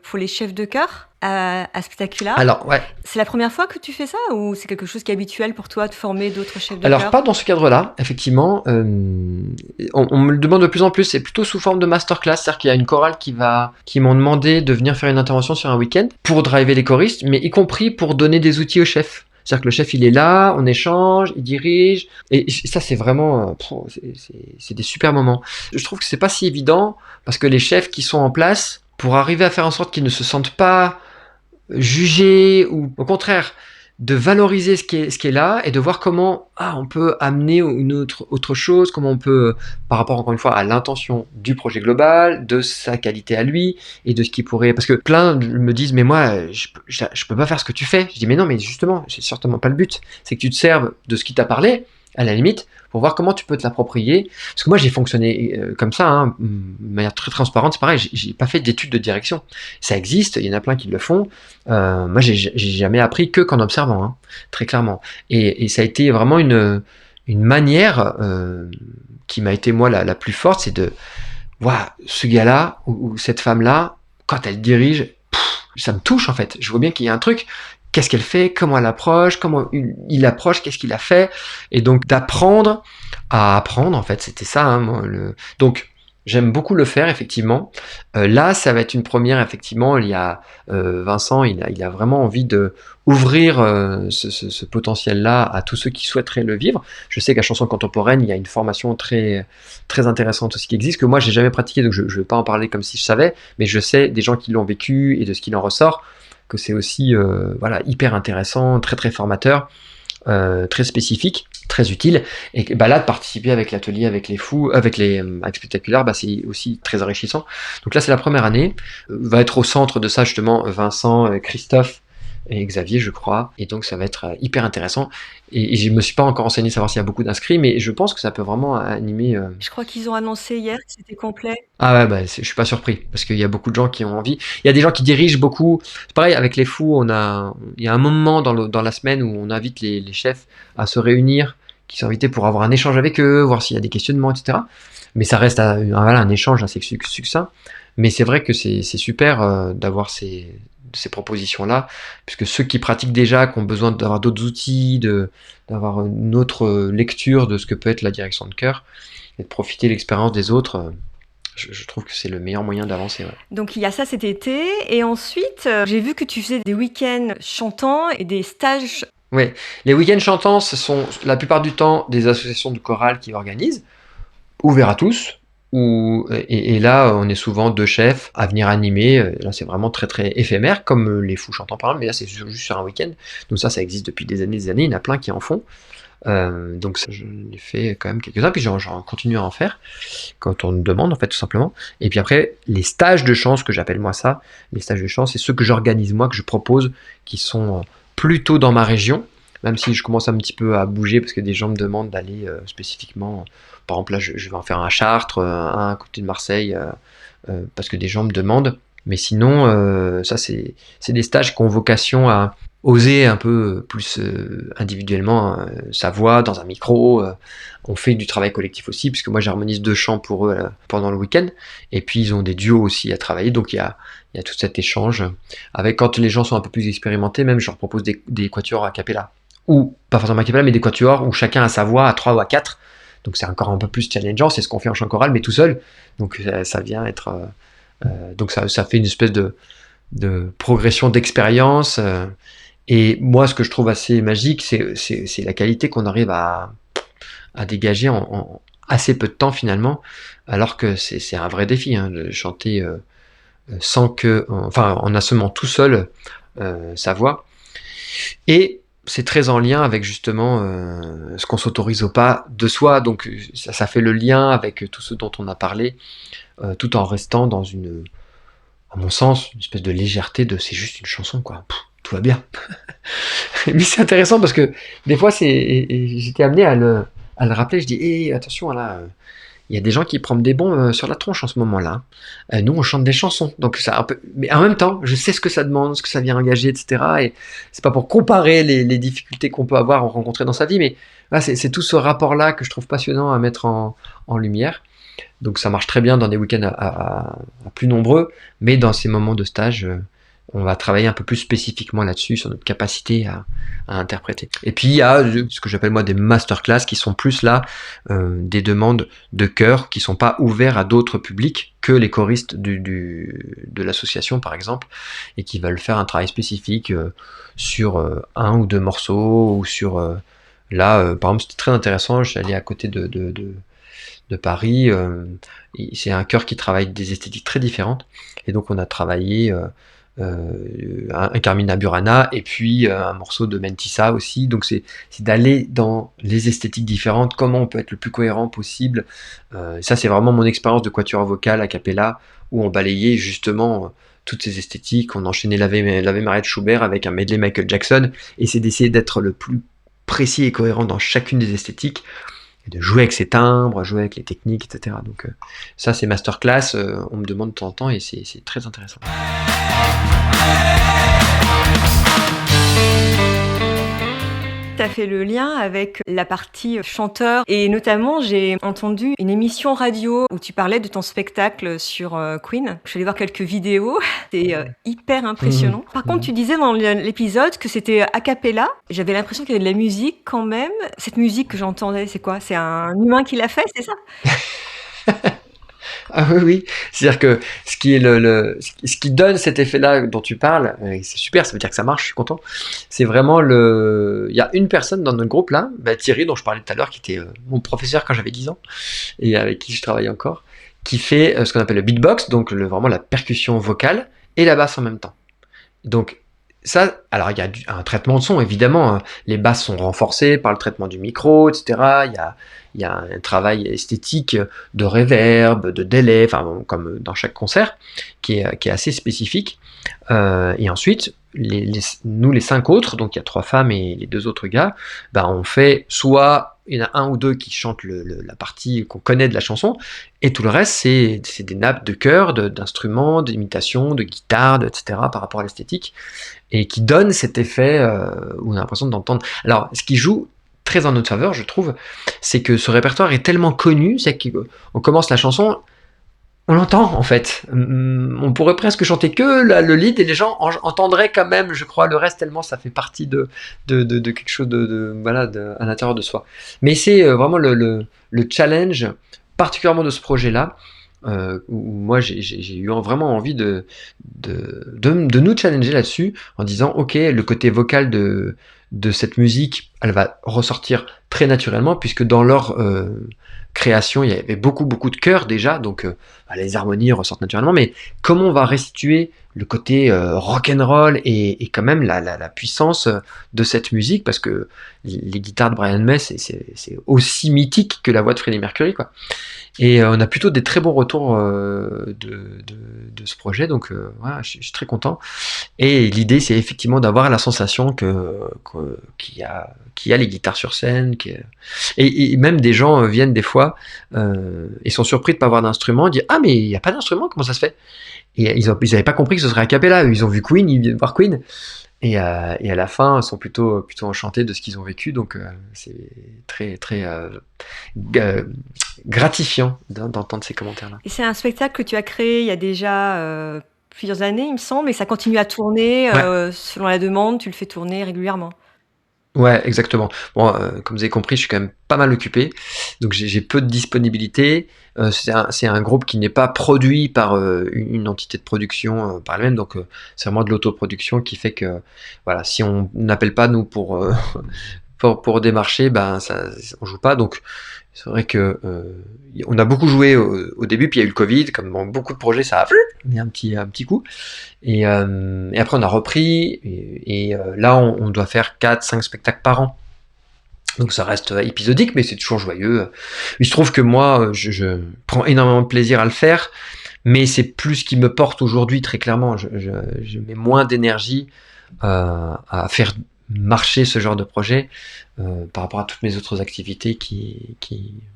pour les chefs de chœur à Spectacular. Alors, ouais. C'est la première fois que tu fais ça ou c'est quelque chose qui est habituel pour toi de former d'autres chefs de Alors, chœur? pas dans ce cadre-là, effectivement. On me le demande de plus en plus, c'est plutôt sous forme de masterclass, c'est-à-dire qu'il y a une chorale qui m'ont demandé de venir faire une intervention sur un week-end pour driver les choristes, mais y compris pour donner des outils au chef. C'est-à-dire que le chef, il est là, on échange, il dirige, et ça, c'est vraiment, c'est des super moments. Je trouve que c'est pas si évident, parce que les chefs qui sont en place, pour arriver à faire en sorte qu'ils ne se sentent pas jugés, ou au contraire, de valoriser ce qui est là, et de voir comment on peut amener une autre chose, comment on peut, par rapport encore une fois à l'intention du projet global, de sa qualité à lui, et de ce qui pourrait... Parce que plein me disent, mais moi, je peux pas faire ce que tu fais. Je dis, mais non, mais justement, c'est certainement pas le but. C'est que tu te serves de ce qui t'a parlé, à la limite, pour voir comment tu peux te l'approprier. Parce que moi, j'ai fonctionné comme ça, de manière très transparente. C'est pareil, j'ai pas fait d'études de direction. Ça existe, il y en a plein qui le font. Moi, j'ai jamais appris que qu'en observant, très clairement. Et ça a été vraiment une manière qui m'a été, moi, la plus forte, c'est de voir ce gars-là ou cette femme-là, quand elle dirige, ça me touche, en fait. Je vois bien qu'il y a un truc. Qu'est-ce qu'elle fait, comment elle approche, comment il approche, qu'est-ce qu'il a fait, et donc d'apprendre à apprendre, en fait, c'était ça. Donc j'aime beaucoup le faire, effectivement. Là, ça va être une première, effectivement. Il y a Vincent, il a vraiment envie de ouvrir ce potentiel-là à tous ceux qui souhaiteraient le vivre. Je sais qu'à Chanson Contemporaine, il y a une formation très très intéressante aussi qui existe, que moi j'ai jamais pratiqué, donc je ne vais pas en parler comme si je savais, mais je sais des gens qui l'ont vécu et de ce qu'il en ressort, que c'est aussi hyper intéressant, très très formateur, très spécifique, très utile. Et là, de participer avec l'atelier, avec les fous, avec Spectacular, c'est aussi très enrichissant. Donc là, c'est la première année. Va être au centre de ça justement Vincent, Christophe et Xavier, je crois. Et donc ça va être hyper intéressant. Et je me suis pas encore renseigné savoir s'il y a beaucoup d'inscrits, mais je pense que ça peut vraiment animer. Je crois qu'ils ont annoncé hier que c'était complet. Ah ouais, je suis pas surpris, parce qu'il y a beaucoup de gens qui ont envie. Il y a des gens qui dirigent beaucoup. C'est pareil, avec les fous, il y a un moment dans la semaine où on invite les chefs à se réunir, qui sont invités pour avoir un échange avec eux, voir s'il y a des questionnements, etc. Mais ça reste un échange assez succinct. Mais c'est vrai que c'est super d'avoir ces propositions-là, puisque ceux qui pratiquent déjà, qui ont besoin d'avoir d'autres outils, d'avoir une autre lecture de ce que peut être la direction de chœur, et de profiter de l'expérience des autres, je trouve que c'est le meilleur moyen d'avancer. Ouais. Donc il y a ça cet été, et ensuite j'ai vu que tu faisais des week-ends chantants et des stages. Oui, les week-ends chantants, ce sont la plupart du temps des associations de chorales qui organisent, ouverts à tous. Et là, on est souvent deux chefs à venir animer. Là, c'est vraiment très très éphémère, comme les fous chantants par exemple, mais là, c'est juste sur un week-end. Donc ça existe depuis des années. Il y en a plein qui en font. Donc ça, je l'ai fait quand même quelques-uns, puis j'en continue à en faire quand on me demande, en fait, tout simplement. Et puis après, les stages de chant, ce que j'appelle moi ça, les stages de chant, c'est ceux que j'organise moi, que je propose, qui sont plutôt dans ma région, même si je commence un petit peu à bouger, parce que des gens me demandent d'aller spécifiquement... Par exemple, là, je vais en faire un à Chartres, un à côté de Marseille, parce que des gens me demandent. Mais sinon, ça, c'est des stages qui ont vocation à oser un peu plus individuellement sa voix dans un micro. On fait du travail collectif aussi, puisque moi, j'harmonise 2 chants pour eux pendant le week-end. Et puis, ils ont des duos aussi à travailler. Donc, il y a tout cet échange. Quand les gens sont un peu plus expérimentés, même, je leur propose des quatuors a cappella. Ou, pas forcément a cappella, mais des quatuors où chacun a sa voix à 3 ou à 4. Donc c'est encore un peu plus challengeant, c'est ce qu'on fait en chant choral, mais tout seul. Donc ça vient être... donc ça fait une espèce de progression d'expérience. Et moi, ce que je trouve assez magique, c'est la qualité qu'on arrive à dégager en assez peu de temps finalement, alors que c'est un vrai défi de chanter sans que, enfin, en assumant tout seul sa voix. Et c'est très en lien avec justement ce qu'on s'autorise ou pas de soi, donc ça fait le lien avec tout ce dont on a parlé, tout en restant dans une, à mon sens, une espèce de légèreté de c'est juste une chanson quoi. Tout va bien. Mais c'est intéressant parce que des fois et j'étais amené à le rappeler, je dis attention là, il y a des gens qui prennent des bons sur la tronche en ce moment-là. Nous, on chante des chansons. Donc, ça un peu... Mais en même temps, je sais ce que ça demande, ce que ça vient engager, etc. Et c'est pas pour comparer les difficultés qu'on peut avoir rencontrées dans sa vie, mais là, c'est tout ce rapport-là que je trouve passionnant à mettre en lumière. Donc, ça marche très bien dans des week-ends à plus nombreux, mais dans ces moments de stage, on va travailler un peu plus spécifiquement là-dessus, sur notre capacité à interpréter. Et puis il y a ce que j'appelle moi des masterclass qui sont plus là des demandes de chœur qui sont pas ouverts à d'autres publics que les choristes de l'association par exemple, et qui veulent faire un travail spécifique sur un ou deux morceaux, ou sur par exemple c'était très intéressant, je suis allé à côté de Paris, c'est un chœur qui travaille des esthétiques très différentes, et donc on a travaillé un Carmina Burana et puis un morceau de Mentissa aussi. Donc c'est d'aller dans les esthétiques différentes, comment on peut être le plus cohérent possible. Ça c'est vraiment mon expérience de quatuor vocal a cappella, où on balayait justement toutes ces esthétiques, on enchaînait l'Ave Maria de Schubert avec un medley Michael Jackson, et c'est d'essayer d'être le plus précis et cohérent dans chacune des esthétiques, et de jouer avec ses timbres, jouer avec les techniques, etc. Donc ça c'est masterclass, on me demande de temps en temps, et c'est très intéressant. Tu as fait le lien avec la partie chanteur, et notamment j'ai entendu une émission radio où tu parlais de ton spectacle sur Queen. Je suis allée voir quelques vidéos, c'est hyper impressionnant. Par contre, tu disais dans l'épisode que c'était a cappella. J'avais l'impression qu'il y avait de la musique quand même. Cette musique que j'entendais, c'est quoi? C'est un humain qui l'a fait, c'est ça? Ah oui, oui. C'est-à-dire que ce qui est ce qui donne cet effet-là dont tu parles, c'est super, ça veut dire que ça marche, je suis content. C'est vraiment il y a une personne dans notre groupe là, Thierry dont je parlais tout à l'heure, qui était mon professeur quand j'avais 10 ans et avec qui je travaille encore, qui fait ce qu'on appelle le beatbox, donc vraiment la percussion vocale et la basse en même temps. Donc ça, alors il y a un traitement de son évidemment, les basses sont renforcées par le traitement du micro, etc. Il y a un travail esthétique de reverb, de délai, enfin bon, comme dans chaque concert, qui est assez spécifique. Et ensuite, nous les 5 autres, donc il y a 3 femmes et les 2 autres gars, on fait soit il y en a un ou deux qui chantent la partie qu'on connaît de la chanson, et tout le reste c'est des nappes de chœur, d'instruments, d'imitation, de guitare, etc. par rapport à l'esthétique, et qui donne cet effet où on a l'impression d'entendre. Alors, ce qui joue très en notre faveur, je trouve, c'est que ce répertoire est tellement connu, c'est qu'on commence la chanson, on l'entend en fait. On pourrait presque chanter que le lead, et les gens entendraient quand même, je crois, le reste, tellement ça fait partie de quelque chose voilà, à l'intérieur de soi. Mais c'est vraiment le challenge, particulièrement de ce projet-là, où moi j'ai eu vraiment envie de nous challenger là-dessus, en disant ok, le côté vocal de cette musique, elle va ressortir très naturellement, puisque dans leur création il y avait beaucoup de chœurs déjà, donc les harmonies ressortent naturellement, mais comment on va restituer le côté rock'n'roll et quand même la puissance de cette musique, parce que les guitares de Brian May c'est aussi mythique que la voix de Freddie Mercury, quoi. Et on a plutôt des très bons retours de ce projet, donc voilà, je suis très content. Et l'idée, c'est effectivement d'avoir la sensation qu'il y a les guitares sur scène, et même des gens viennent des fois et sont surpris de ne pas avoir d'instrument, disent ah mais il n'y a pas d'instrument, comment ça se fait? Et ils n'avaient pas compris que ce serait a cappella. Ils ont vu Queen, ils viennent voir Queen. Et à la fin, ils sont plutôt enchantés de ce qu'ils ont vécu, donc c'est très gratifiant d'entendre ces commentaires-là. Et c'est un spectacle que tu as créé il y a déjà plusieurs années, il me semble, et ça continue à tourner Ouais. selon la demande, tu le fais tourner régulièrement. Ouais, exactement. Bon, comme vous avez compris, je suis quand même pas mal occupé, donc j'ai peu de disponibilité. C'est un groupe qui n'est pas produit par, une entité de production, par elle-même, donc c'est vraiment de l'autoproduction qui fait que, voilà, si on n'appelle pas nous pour, pour démarcher, ben ça on joue pas. Donc c'est vrai que on a beaucoup joué au début, puis il y a eu le Covid, comme dans beaucoup de projets, ça a mis un petit coup. Et après on a repris, là on doit faire 4-5 spectacles par an. Donc ça reste épisodique, mais c'est toujours joyeux. Il se trouve que moi, je prends énormément de plaisir à le faire, mais c'est plus ce qui me porte aujourd'hui, très clairement. Je mets moins d'énergie à faire marcher ce genre de projet par rapport à toutes mes autres activités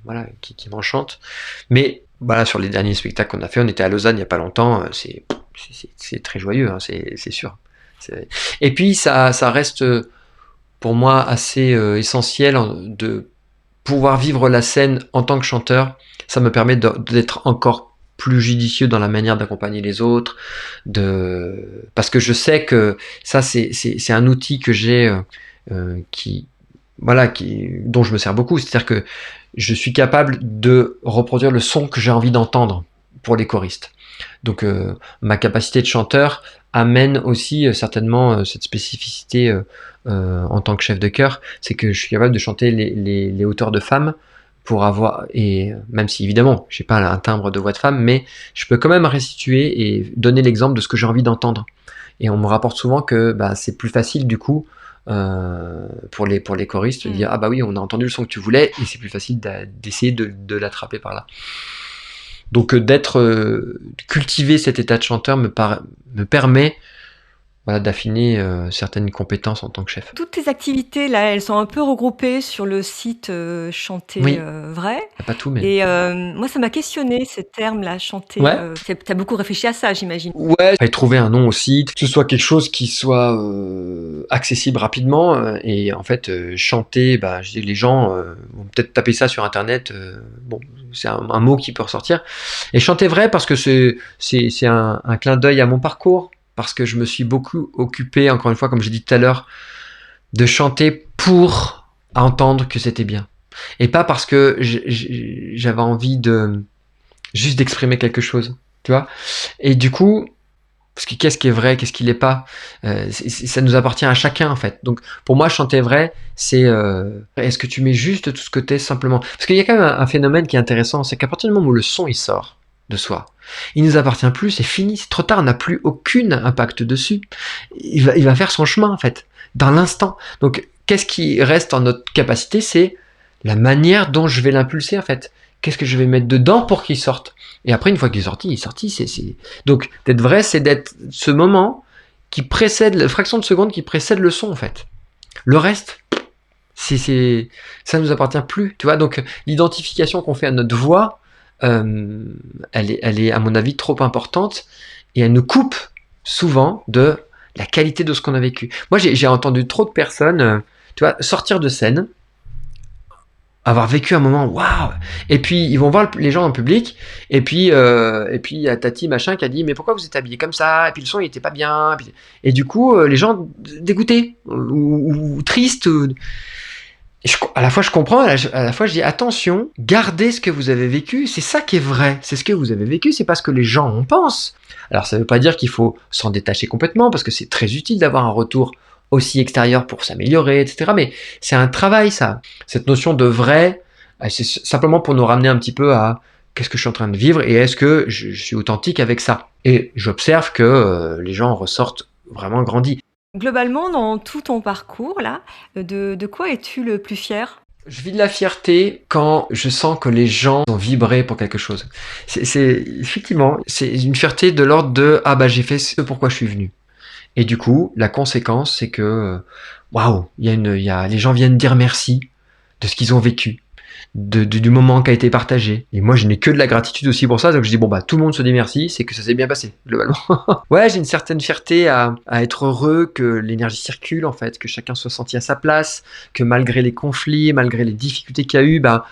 voilà, qui m'enchantent. Mais voilà, sur les derniers spectacles qu'on a fait, on était à Lausanne il n'y a pas longtemps, c'est très joyeux, hein, c'est sûr. Et puis ça reste pour moi assez essentiel de pouvoir vivre la scène en tant que chanteur. Ça me permet d'être encore plus judicieux dans la manière d'accompagner les autres, parce que je sais que ça c'est un outil que j'ai qui voilà dont je me sers beaucoup, c'est-à-dire que je suis capable de reproduire le son que j'ai envie d'entendre pour les choristes. Donc ma capacité de chanteur amène aussi certainement cette spécificité en tant que chef de chœur, c'est que je suis capable de chanter les hauteurs de femmes pour avoir, et même si évidemment j'ai pas un timbre de voix de femme, mais je peux quand même restituer et donner l'exemple de ce que j'ai envie d'entendre. Et on me rapporte souvent que bah, c'est plus facile du coup pour les choristes de dire ah bah oui on a entendu le son que tu voulais, et c'est plus facile d'essayer de l'attraper par là. Donc cultiver cet état de chanteur me permet voilà, d'affiner certaines compétences en tant que chef. Toutes tes activités là, elles sont un peu regroupées sur le site, Chanter, Oui, vrai pas tout, mais et moi ça m'a questionné ces termes-là, chanter, ouais. tu beaucoup réfléchi à ça, j'imagine? Ouais, fallait trouver un nom aussi, que ce soit quelque chose qui soit accessible rapidement. Et en fait, chanter, bah, je dis, les gens vont peut-être taper ça sur internet. Bon, c'est un mot qui peut ressortir. Et chanter vrai parce que c'est un clin d'œil à mon parcours, parce que je me suis beaucoup occupé, encore une fois, comme j'ai dit tout à l'heure, de chanter pour entendre que c'était bien, et pas parce que j'avais envie de juste d'exprimer quelque chose, tu vois. Et du coup, parce que qu'est-ce qui est vrai, qu'est-ce qui l'est pas, ça nous appartient à chacun en fait. Donc pour moi, chanter vrai, c'est est-ce que tu mets juste tout ce que t'es simplement. Parce qu'il y a quand même un phénomène qui est intéressant, c'est qu'à partir du moment où le son il sort de soi, il nous appartient plus, c'est fini, c'est trop tard, on n'a plus aucun impact dessus. Il va faire son chemin en fait, dans l'instant. Donc qu'est-ce qui reste en notre capacité, c'est la manière dont je vais l'impulser en fait. Qu'est-ce que je vais mettre dedans pour qu'il sorte. Et après, une fois qu'il est sorti, donc d'être vrai, c'est d'être ce moment qui précède, la fraction de seconde qui précède le son en fait. Le reste, ça nous appartient plus, tu vois. Donc l'identification qu'on fait à notre voix, elle est à mon avis trop importante, et elle nous coupe souvent de la qualité de ce qu'on a vécu. Moi, j'ai entendu trop de personnes, tu vois, sortir de scène, avoir vécu un moment waouh, et puis ils vont voir les gens en public, et puis il y a Tati machin qui a dit mais pourquoi vous êtes habillé comme ça, et puis le son il était pas bien, et du coup les gens dégoûtés ou tristes, et à la fois je comprends, à la fois je dis attention, gardez ce que vous avez vécu, c'est ça qui est vrai, c'est ce que vous avez vécu, c'est pas ce que les gens en pensent. Alors ça veut pas dire qu'il faut s'en détacher complètement, parce que c'est très utile d'avoir un retour aussi extérieur pour s'améliorer, etc. Mais c'est un travail, ça. Cette notion de vrai, c'est simplement pour nous ramener un petit peu à qu'est-ce que je suis en train de vivre, et est-ce que je suis authentique avec ça. Et j'observe que les gens ressortent vraiment grandis. Globalement, dans tout ton parcours là, de quoi es-tu le plus fier? Je vis de la fierté quand je sens que les gens ont vibré pour quelque chose. Effectivement, c'est une fierté de l'ordre de ah bah j'ai fait ce pourquoi je suis venu. Et du coup, la conséquence, c'est que waouh, les gens viennent dire merci de ce qu'ils ont vécu, du moment qui a été partagé. Et moi, je n'ai que de la gratitude aussi pour ça. Donc je dis bon bah tout le monde se dit merci, c'est que ça s'est bien passé globalement. Ouais, j'ai une certaine fierté à être heureux, que l'énergie circule en fait, que chacun soit senti à sa place, que malgré les conflits, malgré les difficultés qu'il y a eu, bah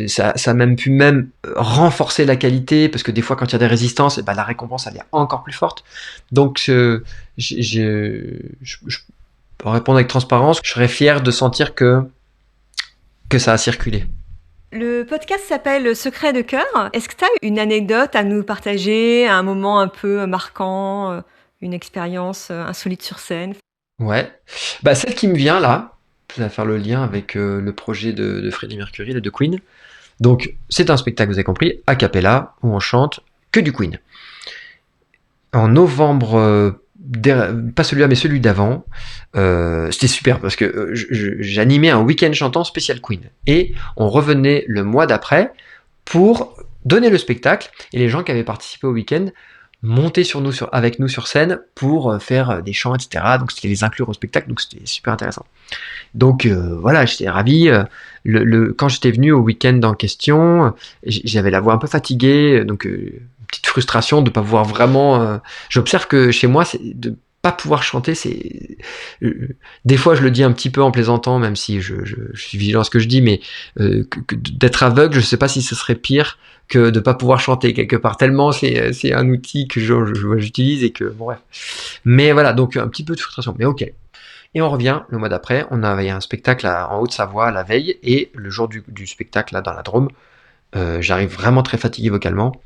ça a même pu renforcer la qualité, parce que des fois quand il y a des résistances, et bah, la récompense elle est encore plus forte. Donc pour répondre avec transparence, je serais fier de sentir que ça a circulé. Le podcast s'appelle Secret de cœur. Est-ce que tu as une anecdote à nous partager, un moment un peu marquant, une expérience insolite sur scène? Ouais. Celle qui me vient là, ça va faire le lien avec le projet de Freddie Mercury, de Queen. Donc, c'est un spectacle, vous avez compris, a cappella, où on chante que du Queen. En novembre, pas celui-là, mais celui d'avant, c'était super parce que j'animais un week-end chantant spécial Queen. Et on revenait le mois d'après pour donner le spectacle. Et les gens qui avaient participé au week-end montaient avec nous sur scène pour faire des chants, etc. Donc, c'était les inclure au spectacle, donc c'était super intéressant. Donc voilà, j'étais ravi. Quand j'étais venu au week-end en question, j'avais la voix un peu fatiguée, donc une petite frustration de ne pas pouvoir vraiment. J'observe que chez moi, c'est de pas pouvoir chanter, c'est des fois je le dis un petit peu en plaisantant, même si je suis vigilant à ce que je dis, mais d'être aveugle, je sais pas si ce serait pire que de pas pouvoir chanter quelque part, tellement c'est un outil que j'utilise et que bon bref. Mais voilà, donc un petit peu de frustration, mais ok. Et on revient le mois d'après, on avait un spectacle en Haute-Savoie la veille, et le jour du spectacle là dans la Drôme, j'arrive vraiment très fatigué vocalement,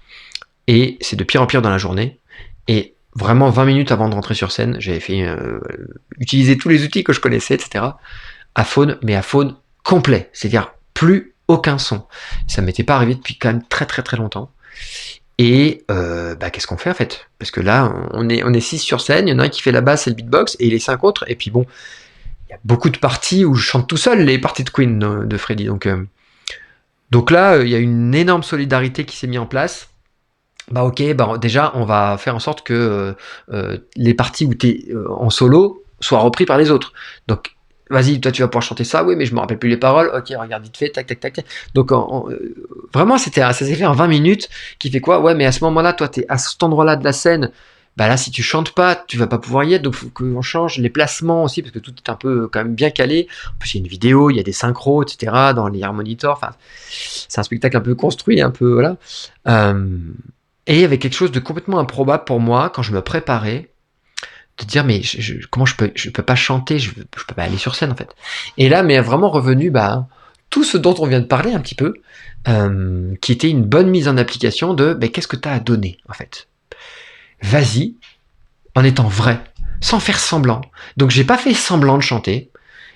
et c'est de pire en pire dans la journée, et vraiment 20 minutes avant de rentrer sur scène, j'avais fait utiliser tous les outils que je connaissais, etc. Aphone, mais aphone complet, c'est-à-dire plus aucun son. Ça m'était pas arrivé depuis quand même très très très longtemps. Et qu'est-ce qu'on fait en fait? Parce que là, on est 6 sur scène, il y en a un qui fait la basse et le beatbox, et les 5 autres, et puis bon, il y a beaucoup de parties où je chante tout seul les parties de Queen de Freddie. Donc là, il y a une énorme solidarité qui s'est mise en place. Déjà, on va faire en sorte que les parties où tu es en solo soient reprises par les autres. Donc, vas-y, toi tu vas pouvoir chanter ça, oui, mais je me rappelle plus les paroles, ok, regarde vite fait, tac, tac, tac. Donc, vraiment, ça s'est fait en 20 minutes, qui fait quoi? Ouais, mais à ce moment-là, toi, tu es à cet endroit-là de la scène, là, si tu chantes pas, tu vas pas pouvoir y être, donc il faut qu'on change les placements aussi, parce que tout est un peu quand même bien calé. En plus, il y a une vidéo, il y a des synchros, etc., dans les harmonitors, enfin, c'est un spectacle un peu construit, un peu, voilà. Et il y avait quelque chose de complètement improbable pour moi quand je me préparais, de dire mais comment je peux pas chanter, je peux pas aller sur scène en fait. Et là m'est vraiment revenu tout ce dont on vient de parler un petit peu, qui était une bonne mise en application de qu'est-ce que tu as à donner en fait. Vas-y, en étant vrai, sans faire semblant. Donc j'ai pas fait semblant de chanter,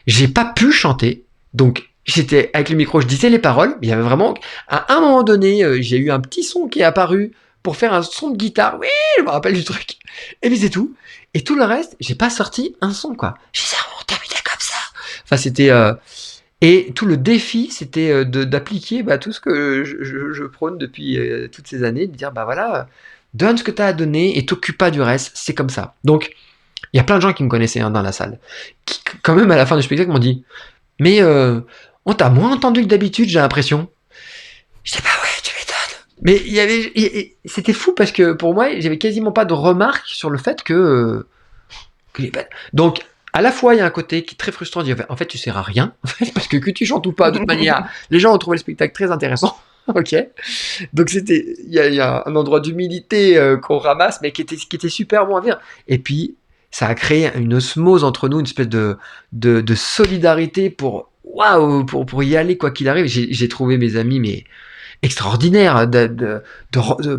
j'ai pas pu chanter, donc j'étais avec le micro, je disais les paroles, mais il y avait vraiment, à un moment donné, j'ai eu un petit son qui est apparu pour faire un son de guitare, oui, je me rappelle du truc, et puis c'est tout. Et tout le reste, j'ai pas sorti un son, quoi. J'ai dit, on terminait comme ça. Enfin, c'était... Et tout le défi, c'était d'appliquer tout ce que je prône depuis toutes ces années, de dire, donne ce que tu as à donner et t'occupe pas du reste, c'est comme ça. Donc, il y a plein de gens qui me connaissaient dans la salle, qui, quand même, à la fin du spectacle, m'ont dit, mais on t'a moins entendu que d'habitude, j'ai l'impression. Je dis, ouais, tu m'étonnes. Mais c'était fou parce que pour moi, j'avais quasiment pas de remarques sur le fait que donc, à la fois, il y a un côté qui est très frustrant, de dire, en fait, tu sers à rien, parce que tu chantes ou pas, de toute manière, les gens ont trouvé le spectacle très intéressant. Ok. Donc, il y a un endroit d'humilité qu'on ramasse, mais qui était super bon à dire. Et puis, ça a créé une osmose entre nous, une espèce de solidarité pour y aller quoi qu'il arrive. J'ai trouvé mes amis mais extraordinaires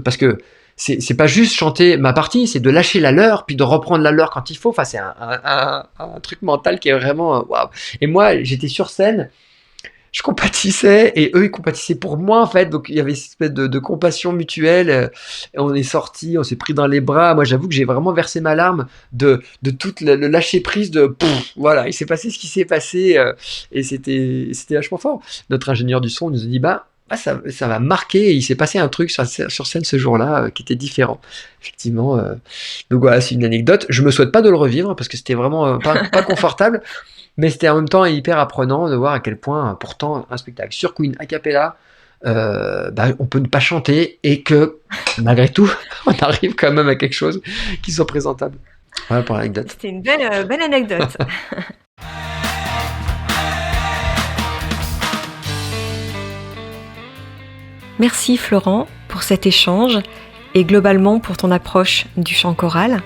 parce que c'est pas juste chanter ma partie, c'est de lâcher la leur puis de reprendre la leur quand il faut. Enfin, c'est un truc mental qui est vraiment waouh. Et moi, j'étais sur scène, je compatissais et eux ils compatissaient pour moi en fait, donc il y avait cette espèce de compassion mutuelle. On est sortis, on s'est pris dans les bras. Moi j'avoue que j'ai vraiment versé ma larme de tout le lâcher prise de voilà, il s'est passé ce qui s'est passé, et c'était vachement fort. Notre ingénieur du son nous a dit ça va marquer, et il s'est passé un truc sur scène ce jour-là qui était différent effectivement. Donc voilà, c'est une anecdote, je me souhaite pas de le revivre parce que c'était vraiment pas confortable. Mais c'était en même temps hyper apprenant de voir à quel point, pourtant, un spectacle sur Queen a cappella, on peut ne pas chanter et que, malgré tout, on arrive quand même à quelque chose qui soit présentable. Voilà pour l'anecdote. C'était une belle anecdote. Merci Florent pour cet échange et globalement pour ton approche du chant choral.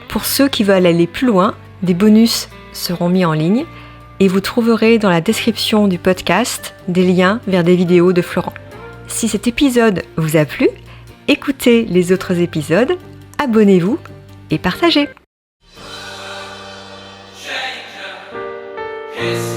Pour ceux qui veulent aller plus loin, des bonus seront mis en ligne et vous trouverez dans la description du podcast des liens vers des vidéos de Florent. Si cet épisode vous a plu, écoutez les autres épisodes, abonnez-vous et partagez. Change.